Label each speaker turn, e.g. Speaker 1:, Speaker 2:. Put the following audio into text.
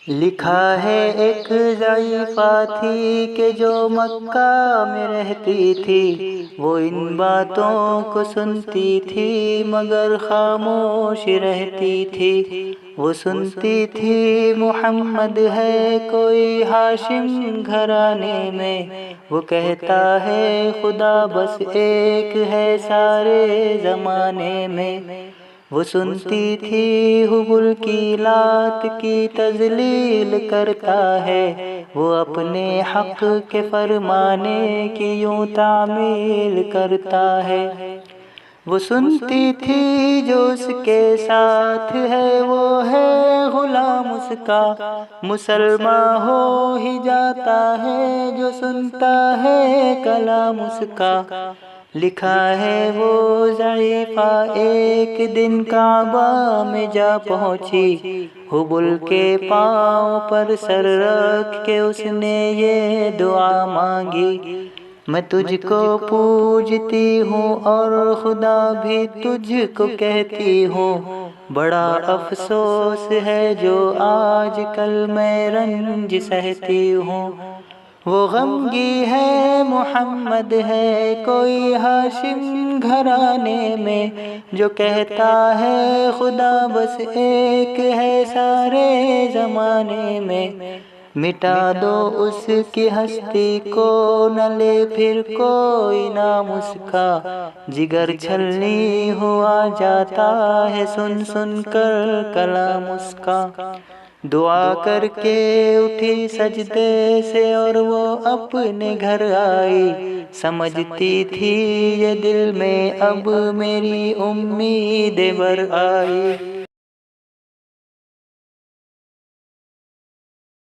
Speaker 1: لکھا ہے ایک ضعیفہ تھی کہ جو مکہ میں رہتی تھی، وہ ان باتوں کو سنتی تھی مگر خاموش رہتی تھی۔ وہ سنتی تھی محمد ہے کوئی ہاشم گھرانے میں، وہ کہتا ہے خدا بس ایک ہے سارے زمانے میں۔ وہ سنتی تھی حبل کی لات کی تذلیل کرتا ہے، وہ اپنے حق کے فرمانے کی یوں تعمیل کرتا ہے۔ وہ سنتی تھی جو اس کے ساتھ ہے وہ ہے غلام اس کا، مسلمان ہو ہی جاتا ہے جو سنتا ہے کلام اس کا۔ لکھا ہے وہ ضعیفہ ایک دن کعبہ میں جا پہنچی، حبل کے پاؤں پر سر رکھ کے اس نے یہ دعا مانگی، میں تجھ کو پوجتی ہوں اور خدا بھی تجھ کو کہتی ہوں، بڑا افسوس ہے جو آج کل میں رنج سہتی ہوں۔ وہ غمگی ہے محمد ہے کوئی ہاشم گھرانے میں، جو کہتا ہے خدا بس ایک ہے سارے زمانے میں۔ مٹا دو اس کی ہستی کو نہ لے پھر کوئی نام اس کا، جگر چھلنی ہوا جاتا ہے سن سن کر کلام اس کا۔ دعا کر کے اٹھی سجدے سے اور وہ اپنے گھر آئی، سمجھتی تھی یہ دل میں اب میری امید بر آئی۔